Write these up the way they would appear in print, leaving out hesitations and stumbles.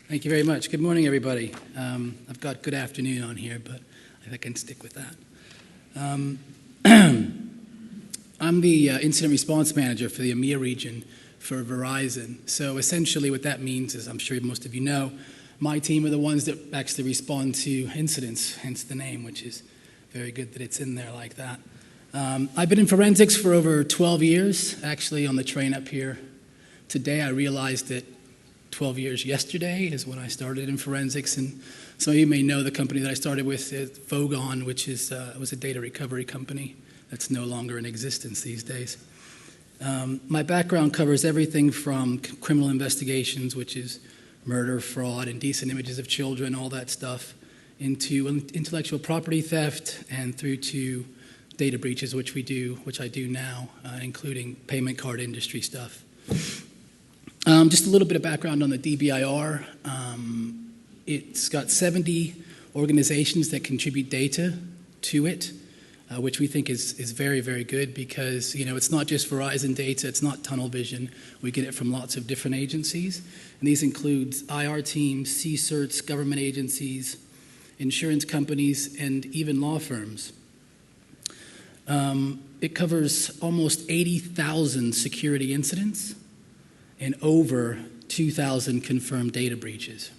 Thank you very much. Good morning, everybody. I've got good afternoon on here, but I can stick with that. I'm the incident response manager for the EMEA region for Verizon. So essentially what that means is, I'm sure most of you know, my team are the ones that actually respond to incidents, hence the name, which is very good that it's in there like that. I've been in forensics for over 12 years. Actually, on the train up here today, I realized that 12 years yesterday is when I started in forensics, and some of you may know the company that I started with is Vogon, which is was a data recovery company that's no longer in existence these days. My background covers everything from criminal investigations, which is murder, fraud, indecent images of children, all that stuff, into intellectual property theft, and through to data breaches, which I do now, including payment card industry stuff. Just a little bit of background on the DBIR. It's got 70 organizations that contribute data to it, which we think is very, very good because, you know, it's not just Verizon data, it's not tunnel vision. We get it from lots of different agencies. And these include IR teams, CSERTs, government agencies, insurance companies, and even law firms. It covers almost 80,000 security incidents and over 2,000 confirmed data breaches.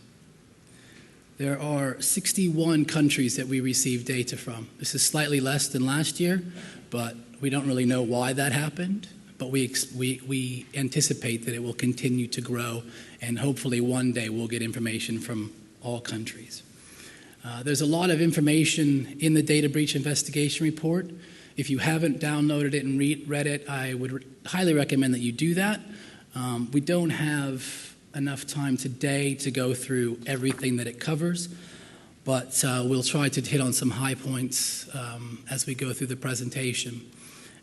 There are 61 countries that we receive data from. This is slightly less than last year, but we don't really know why that happened. But we anticipate that it will continue to grow, and hopefully one day we'll get information from all countries. There's a lot of information in the data breach investigation report. If you haven't downloaded it and read it, I would highly recommend that you do that. We don't have enough time today to go through everything that it covers, but we'll try to hit on some high points as we go through the presentation.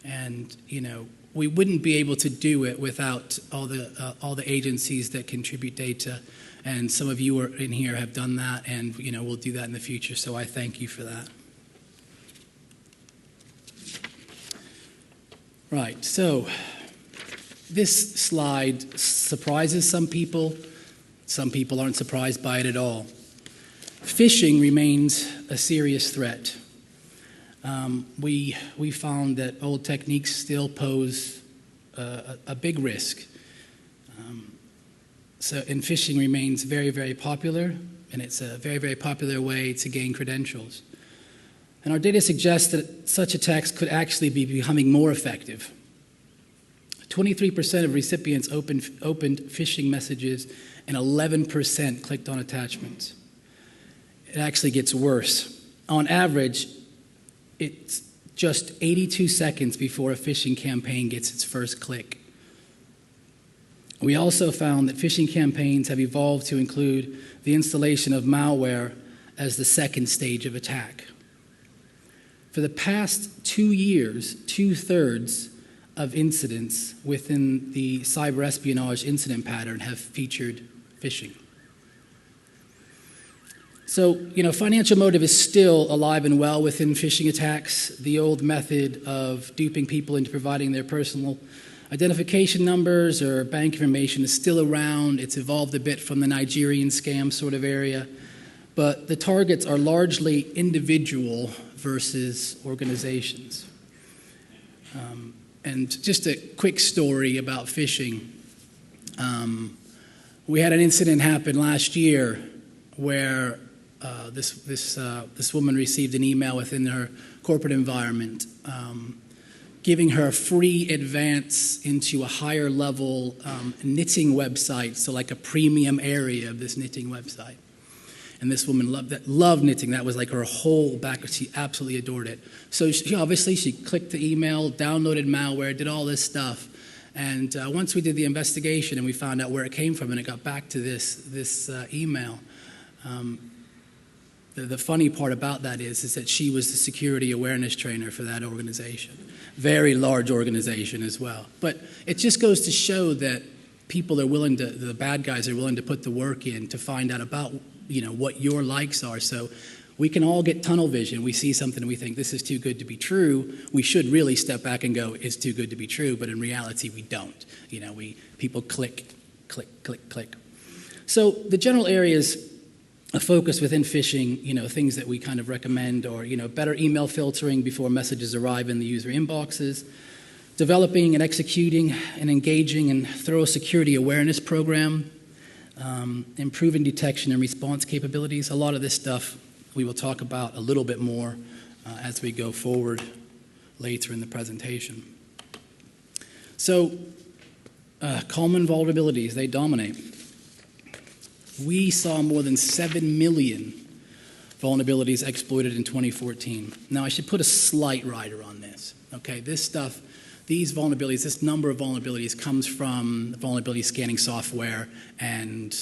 And, you know, we wouldn't be able to do it without all the agencies that contribute data, and some of you are in here have done that, and, you know, we'll do that in the future, so I thank you for that. Right, so this slide surprises some people. Some people aren't surprised by it at all. Phishing remains a serious threat. We found that old techniques still pose a big risk. And phishing remains very, very popular, and it's a very, very popular way to gain credentials. And our data suggests that such attacks could actually be becoming more effective. 23% of recipients opened phishing messages, and 11% clicked on attachments. It actually gets worse. On average, it's just 82 seconds before a phishing campaign gets its first click. We also found that phishing campaigns have evolved to include the installation of malware as the second stage of attack. For the past 2 years, 2/3 of incidents within the cyber-espionage incident pattern have featured phishing. So, you know, financial motive is still alive and well within phishing attacks. The old method of duping people into providing their personal identification numbers or bank information is still around. It's evolved a bit from the Nigerian scam sort of area. But the targets are largely individual versus organizations. And just a quick story about phishing. We had an incident happen last year where this woman received an email within her corporate environment giving her a free advance into a higher level knitting website, so like a premium area of this knitting website. And this woman loved knitting. That was like her whole background. She absolutely adored it. So she clicked the email, downloaded malware, did all this stuff. And once we did the investigation and we found out where it came from and it got back to this email, the funny part about that is that she was the security awareness trainer for that organization. Very large organization as well. But it just goes to show that people are willing to, the bad guys are willing to put the work in to find out about, you know, what your likes are. So we can all get tunnel vision. We see something and we think this is too good to be true. We should really step back and go, it's too good to be true. But in reality, we don't. You know, people click, click, click, click. So the general areas of focus within phishing, things that we kind of recommend are, better email filtering before messages arrive in the user inboxes, developing and executing and engaging and thorough security awareness program, improving detection and response capabilities. A lot of this stuff we will talk about a little bit more as we go forward later in the presentation. So, common vulnerabilities, they dominate. We saw more than 7 million vulnerabilities exploited in 2014. Now, I should put a slight rider on this. Okay, these vulnerabilities, this number of vulnerabilities comes from vulnerability scanning software and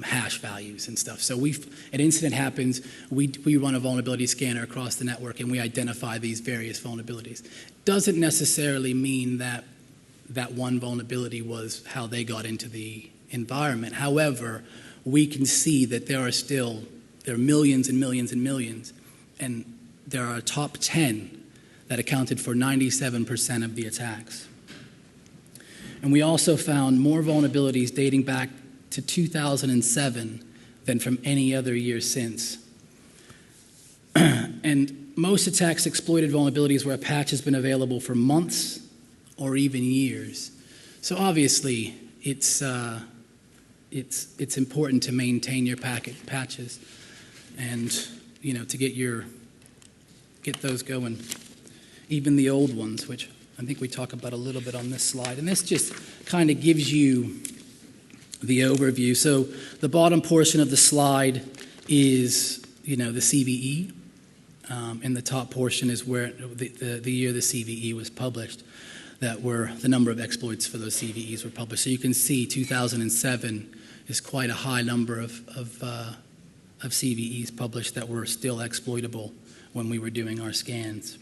hash values and stuff. So an incident happens, we run a vulnerability scanner across the network and we identify these various vulnerabilities. Doesn't necessarily mean that that one vulnerability was how they got into the environment. However, we can see that there are millions and millions and millions, and there are a top 10 that accounted for 97% of the attacks. And we also found more vulnerabilities dating back to 2007 than from any other year since. And most attacks exploited vulnerabilities where a patch has been available for months or even years. So obviously, it's important to maintain your patches and to get those going. Even the old ones, which I think we talk about a little bit on this slide. And this just kind of gives you the overview. So the bottom portion of the slide is, the CVE, and the top portion is where the year the CVE was published, that were the number of exploits for those CVEs were published. So you can see 2007 is quite a high number of CVEs published that were still exploitable when we were doing our scans.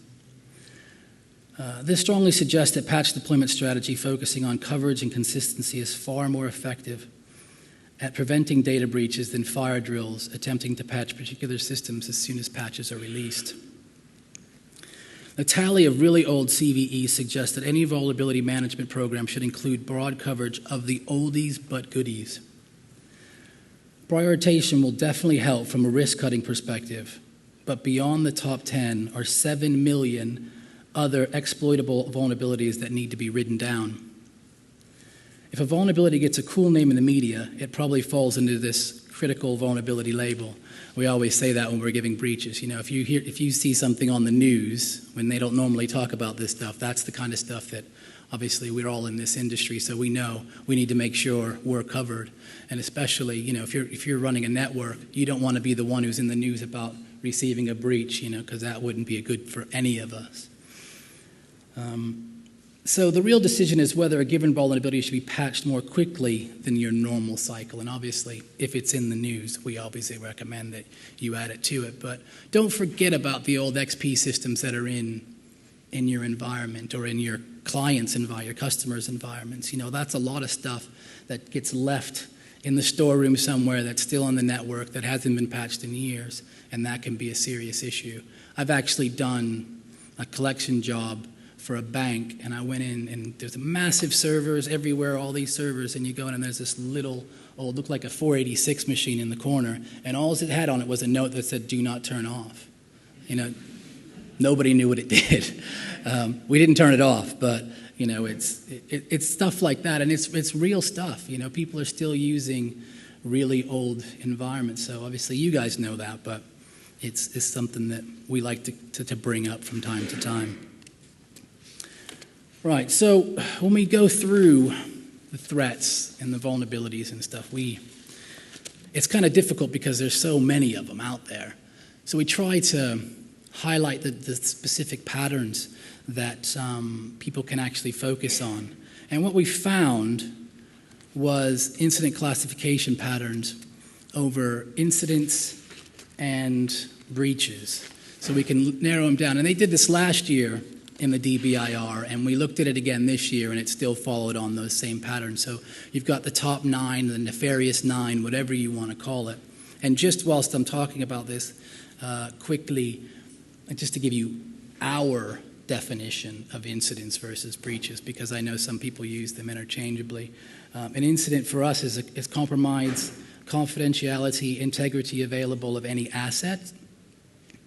This strongly suggests that patch deployment strategy focusing on coverage and consistency is far more effective at preventing data breaches than fire drills attempting to patch particular systems as soon as patches are released. The tally of really old CVEs suggests that any vulnerability management program should include broad coverage of the oldies but goodies. Prioritization will definitely help from a risk-cutting perspective, but beyond the top 10 are 7 million other exploitable vulnerabilities that need to be written down. If a vulnerability gets a cool name in the media, it probably falls into this critical vulnerability label. We always say that when we're giving breaches. If you see something on the news when they don't normally talk about this stuff, that's the kind of stuff that obviously we're all in this industry, so we know we need to make sure we're covered. And especially, if you're running a network, you don't want to be the one who's in the news about receiving a breach, because that wouldn't be good for any of us. So the real decision is whether a given vulnerability should be patched more quickly than your normal cycle. And obviously, if it's in the news, we obviously recommend that you add it to it. But don't forget about the old XP systems that are in your environment or in your clients' environment, your customers' environments. That's a lot of stuff that gets left in the storeroom somewhere that's still on the network that hasn't been patched in years, and that can be a serious issue. I've actually done a collection job for a bank, and I went in, and there's massive servers everywhere, all these servers, and you go in, and there's this little, looked like a 486 machine in the corner, and all it had on it was a note that said, "Do not turn off." Nobody knew what it did. We didn't turn it off, but it's stuff like that, and it's real stuff. People are still using really old environments, so obviously you guys know that, but it's something that we like to bring up from time to time. Right, so when we go through the threats and the vulnerabilities and stuff, it's kind of difficult because there's so many of them out there. So we try to highlight the specific patterns that people can actually focus on. And what we found was incident classification patterns over incidents and breaches. So we can narrow them down. And they did this last year in the DBIR, and we looked at it again this year, and it still followed on those same patterns. So you've got the top 9, the nefarious 9, whatever you want to call it. And just whilst I'm talking about this quickly, just to give you our definition of incidents versus breaches, because I know some people use them interchangeably. An incident for us is compromise confidentiality, integrity available of any asset,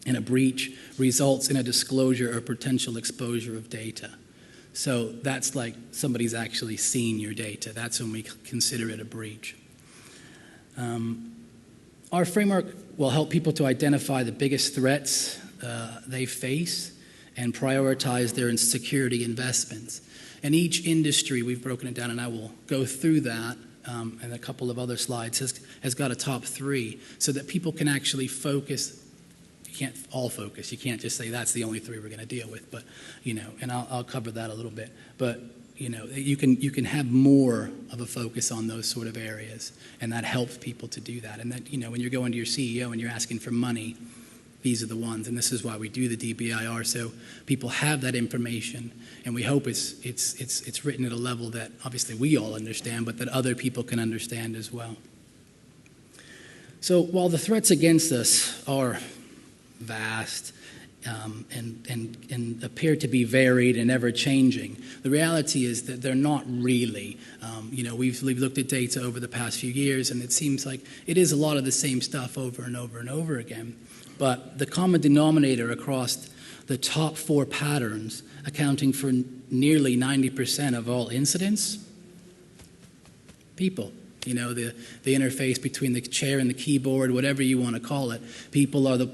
and a breach results in a disclosure or potential exposure of data. So that's like somebody's actually seen your data. That's when we consider it a breach. Our framework will help people to identify the biggest threats they face and prioritize their security investments. And each industry, we've broken it down, and I will go through that, and a couple of other slides, has got a top 3 so that people can actually focus. You can't all focus. You can't just say that's the only 3 we're going to deal with, but, and I'll cover that a little bit. But, you can have more of a focus on those sort of areas, and that helps people to do that. And that, when you're going to your CEO and you're asking for money, these are the ones, and this is why we do the DBIR, so people have that information, and we hope it's written at a level that obviously we all understand, but that other people can understand as well. So while the threats against us are vast and appear to be varied and ever-changing, the reality is that they're not really. We've looked at data over the past few years, and it seems like it is a lot of the same stuff over and over and over again. But the common denominator across the top 4 patterns, accounting for nearly 90% of all incidents, people. The interface between the chair and the keyboard, whatever you want to call it, people are the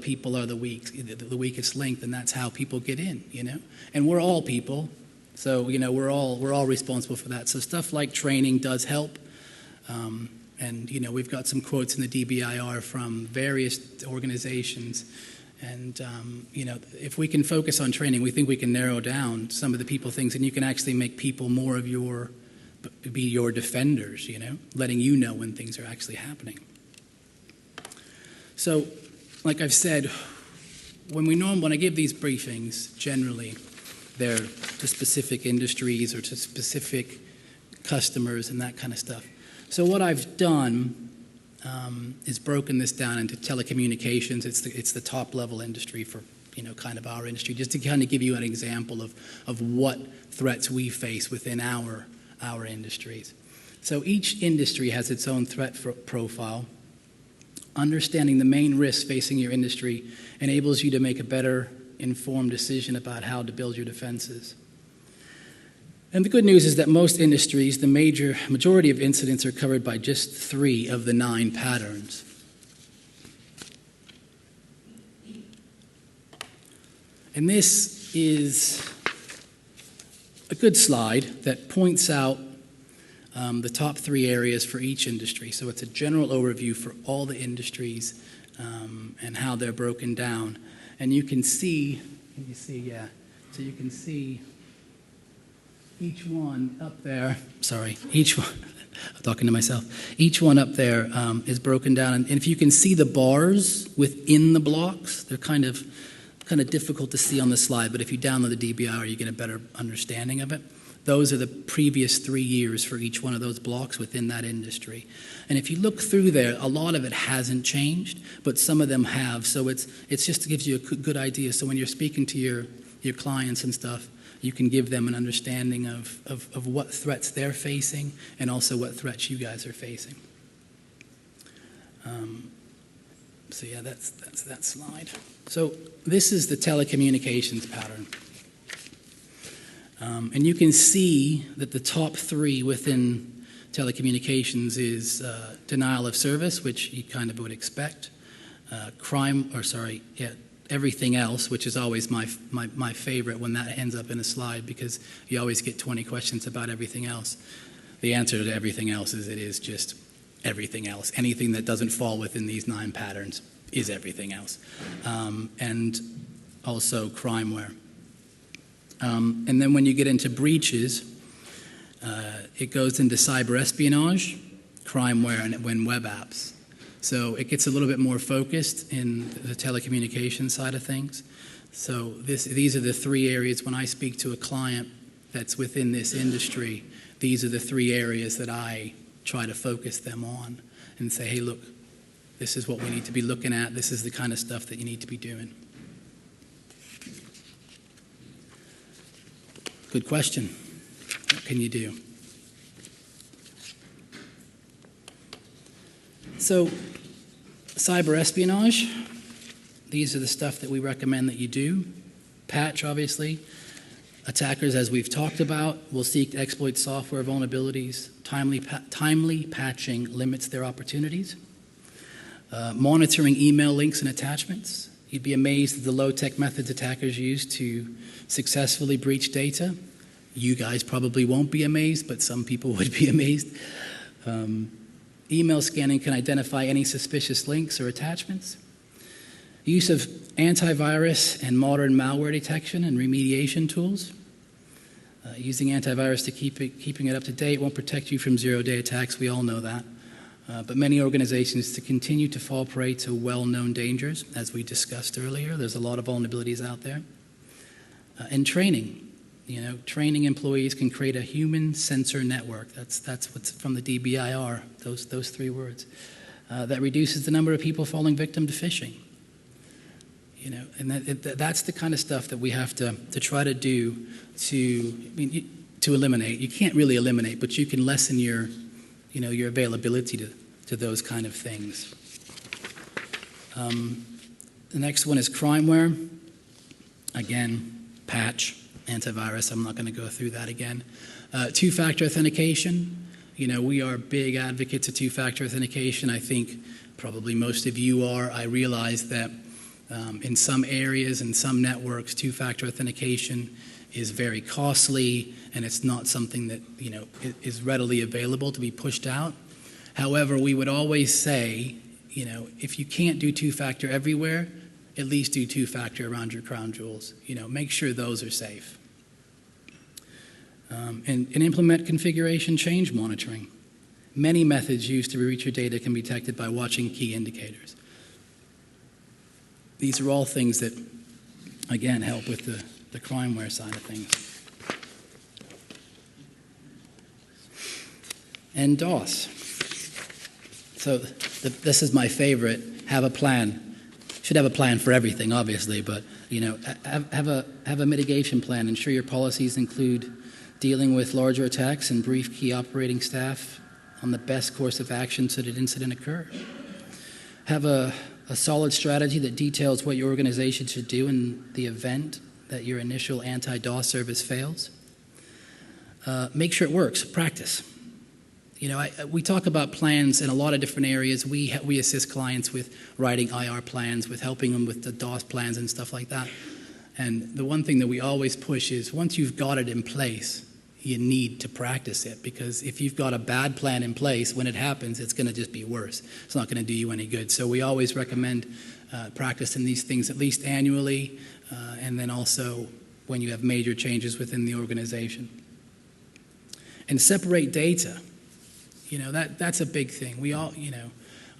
weakest link, and that's how people get in. And we're all people, so we're all responsible for that. So stuff like training does help. And we've got some quotes in the DBIR from various organizations, and if we can focus on training, we think we can narrow down some of the people things, and you can actually make people more of be your defenders, letting you know when things are actually happening. So, like I've said, when I give these briefings, generally they're to specific industries or to specific customers and that kind of stuff. So what I've done is broken this down into telecommunications. It's the top level industry for kind of our industry, just to kind of give you an example of what threats we face within our industries. So each industry has its own threat profile. Understanding the main risks facing your industry enables you to make a better informed decision about how to build your defenses. And the good news is that most industries, the majority of incidents are covered by just 3 of the 9 patterns. And this is a good slide that points out the top 3 areas for each industry. So it's a general overview for all the industries and how they're broken down. And you can see each one up there, I'm talking to myself. Each one up there is broken down. And if you can see the bars within the blocks, they're kind of difficult to see on the slide, but if you download the DBIR, you get a better understanding of it. Those are the previous 3 years for each one of those blocks within that industry. And if you look through there, a lot of it hasn't changed, but some of them have. So it's just gives you a good idea. So when you're speaking to your clients and stuff, you can give them an understanding of what threats they're facing and also what threats you guys are facing. So yeah, that's that slide. So this is the telecommunications pattern. And you can see that the top 3 within telecommunications is denial of service, which you kind of would expect, everything else, which is always my favorite when that ends up in a slide, because you always get 20 questions about everything else. The answer to everything else is it is just everything else. Anything that doesn't fall within these 9 patterns is everything else. And also crimeware. And then when you get into breaches, it goes into cyber-espionage, crimeware, and web apps. So it gets a little bit more focused in the telecommunications side of things. So these are the 3 areas when I speak to a client that's within this industry. These are the 3 areas that I try to focus them on and say, hey, look, this is what we need to be looking at. This is the kind of stuff that you need to be doing. Good question. What can you do? So, cyber-espionage, these are the stuff that we recommend that you do. Patch, obviously. Attackers, as we've talked about, will seek to exploit software vulnerabilities. Timely patching limits their opportunities. Monitoring email links and attachments. You'd be amazed at the low-tech methods attackers use to successfully breach data. You guys probably won't be amazed, but some people would be amazed. Email scanning can identify any suspicious links or attachments. Use of antivirus and modern malware detection and remediation tools. Using antivirus to keeping it up to date won't protect you from zero-day attacks. We all know that. But many organizations to continue to fall prey to well-known dangers, as we discussed earlier. There's a lot of vulnerabilities out there. And training. Training employees can create a human sensor network. That's what's from the DBIR, those 3 words. That reduces the number of people falling victim to phishing. And that's the kind of stuff that we have to try to do to eliminate. You can't really eliminate, but you can lessen your availability to those kind of things. The next one is crimeware. Again, patch, antivirus. I'm not going to go through that again. Two-factor authentication. We are big advocates of two-factor authentication. I think probably most of you are. I realize that in some areas and some networks, two-factor authentication is very costly, and it's not something that is readily available to be pushed out. However, we would always say, if you can't do two-factor everywhere, at least do two-factor around your crown jewels. Make sure those are safe. And implement configuration change monitoring. Many methods used to reach your data can be detected by watching key indicators. These are all things that, again, help with the crimeware side of things. And DOS. So this is my favorite. Have a plan. Should have a plan for everything, obviously, but have a mitigation plan. Ensure your policies include dealing with larger attacks and brief key operating staff on the best course of action should an incident occur. Have a solid strategy that details what your organization should do in the event that your initial anti-DOS service fails. Make sure it works. Practice. We talk about plans in a lot of different areas. We assist clients with writing IR plans, with helping them with the DOS plans and stuff like that. And the one thing that we always push is once you've got it in place, you need to practice it, because if you've got a bad plan in place, when it happens, it's going to just be worse. It's not going to do you any good. So we always recommend practicing these things at least annually, and then also when you have major changes within the organization. And separate data. That's a big thing. We all,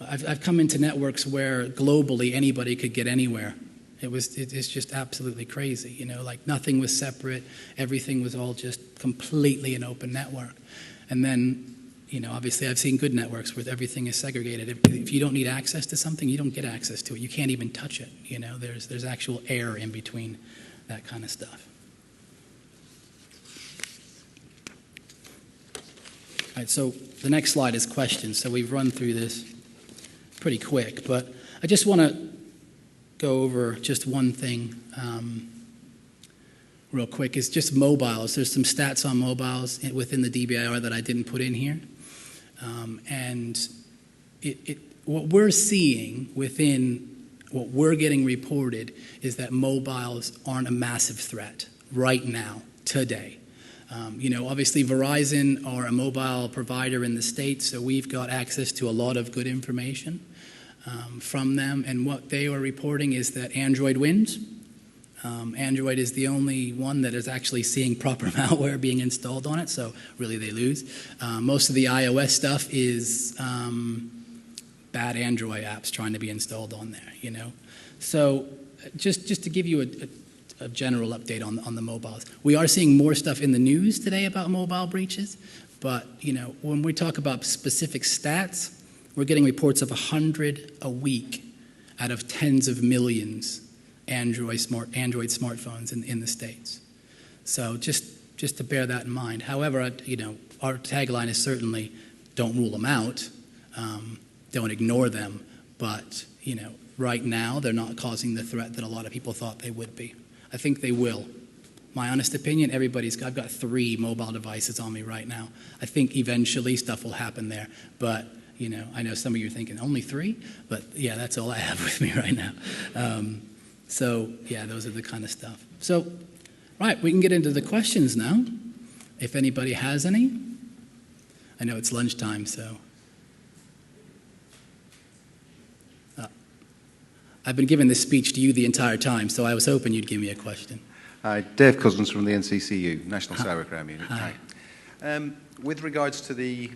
I've come into networks where globally anybody could get anywhere. It's just absolutely crazy, like nothing was separate. Everything was all just completely an open network. And then, obviously I've seen good networks where everything is segregated. If you don't need access to something, you don't get access to it. You can't even touch it, There's actual air in between that kind of stuff. All right, so the next slide is questions. So we've run through this pretty quick, but I just want to go over just one thing real quick. Is just mobiles. There's some stats on mobiles within the DBIR that I didn't put in here. And what we're seeing within what we're getting reported is that mobiles aren't a massive threat right now, today. Obviously Verizon are a mobile provider in the States, so we've got access to a lot of good information from them. And what they are reporting is that Android wins. Android is the only one that is actually seeing proper malware being installed on it, so really they lose. Most of the iOS stuff is bad Android apps trying to be installed on there, So just to give you a general update on the mobiles. We are seeing more stuff in the news today about mobile breaches, but when we talk about specific stats, we're getting reports of 100 a week out of tens of millions Android smartphones in the States. So just to bear that in mind. However, our tagline is certainly don't rule them out. don't ignore them, but, right now they're not causing the threat that a lot of people thought they would be. I think they will. My honest opinion, I've got 3 mobile devices on me right now. I think eventually stuff will happen there, but, I know some of you are thinking, only 3? But yeah, that's all I have with me right now. So yeah, those are the kind of stuff. So, right, we can get into the questions now, if anybody has any. I know it's lunchtime, so. I've been giving this speech to you the entire time, so I was hoping you'd give me a question. Hi, Dave Cousins from the NCCU, National Cybercrime Unit. Hi. With regards to the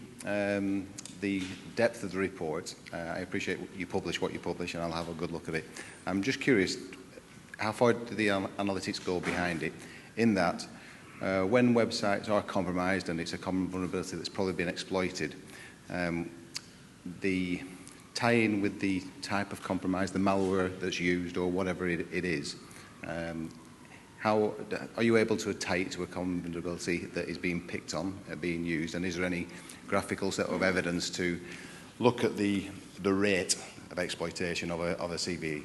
depth of the report, I appreciate you publish what you publish, and I'll have a good look at it. I'm just curious, how far do the analytics go behind it? In that, when websites are compromised and it's a common vulnerability that's probably been exploited, the tie-in with the type of compromise, the malware that's used or whatever it is, how are you able to tie it to a common vulnerability that is being picked on, being used, and is there any graphical set of evidence to look at the rate of exploitation of a CVE?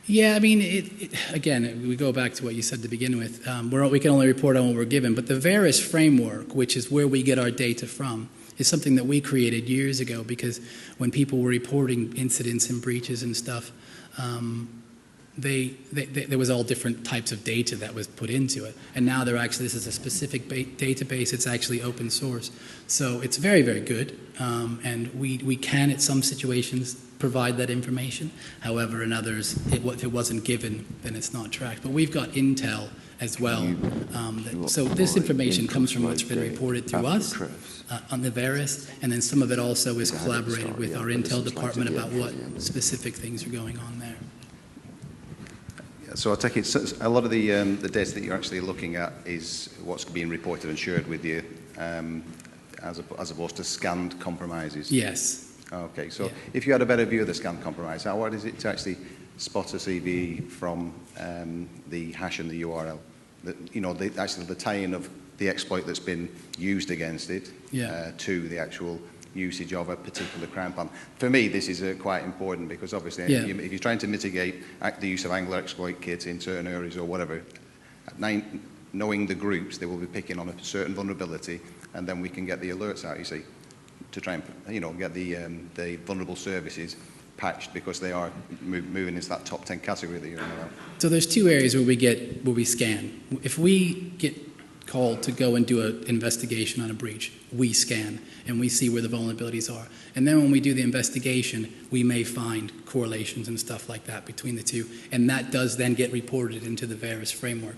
Yeah, I mean, again, we go back to what you said to begin with. We can only report on what we're given, but the Veris framework, which is where we get our data from, is something that we created years ago, because when people were reporting incidents and breaches and stuff, there was all different types of data that was put into it. And now this is a specific database. It's actually open source. So it's very, very good. And we can, at some situations, provide that information. However, in others, if it wasn't given, then it's not tracked. But we've got intel as well. So this information comes from what's been reported through us on the Veris, and then some of it also is collaborated with our intel department about what specific things are going on there. So I take it a lot of the data that you're actually looking at is what's being reported and shared with you, as opposed to scanned compromises. Yes. Okay. So yeah. If you had a better view of the scanned compromise, how hard is it to actually spot a CVE from the hash and the URL? Actually the tie-in of the exploit that's been used against it to the actual usage of a particular crime plan. For me, this is quite important, because obviously if you're trying to mitigate the use of Angler exploit kits in certain areas or whatever, knowing the groups, they will be picking on a certain vulnerability, and then we can get the alerts out, you see, to try and get the vulnerable services patched, because they are moving into that top 10 category that you're on about. So there's 2 areas where we scan. If we get called to go and do an investigation on a breach, we scan and we see where the vulnerabilities are. And then when we do the investigation, we may find correlations and stuff like that between the 2, and that does then get reported into the Veris framework.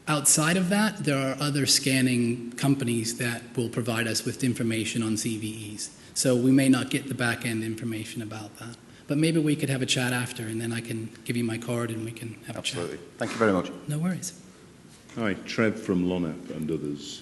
Outside of that, there are other scanning companies that will provide us with information on CVEs. So we may not get the back-end information about that. But maybe we could have a chat after, and then I can give you my card and we can have a chat. Absolutely. Thank you very much. No worries. Hi, Trev from LONAP and others.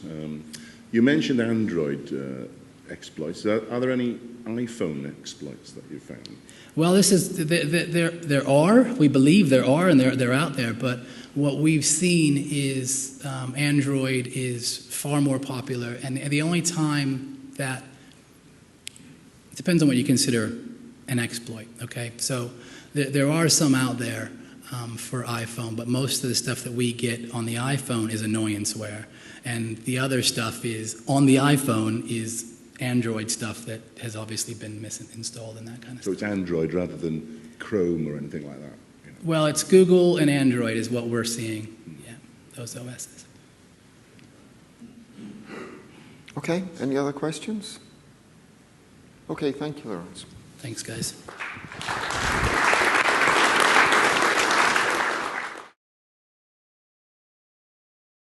You mentioned Android exploits. Are there any iPhone exploits that you found? Well, there are. We believe there are, and they're out there. But what we've seen is Android is far more popular, and the only time that it depends on what you consider an exploit. Okay, so there are some out there for iPhone, but most of the stuff that we get on the iPhone is annoyanceware, and the other stuff is on the iPhone is Android stuff that has obviously been installed and that kind of stuff. So it's Android rather than Chrome or anything like that? You know? Well, it's Google and Android is what we're seeing. Yeah, those OSs. Okay, any other questions? Okay, thank you, Laurance. Thanks, guys.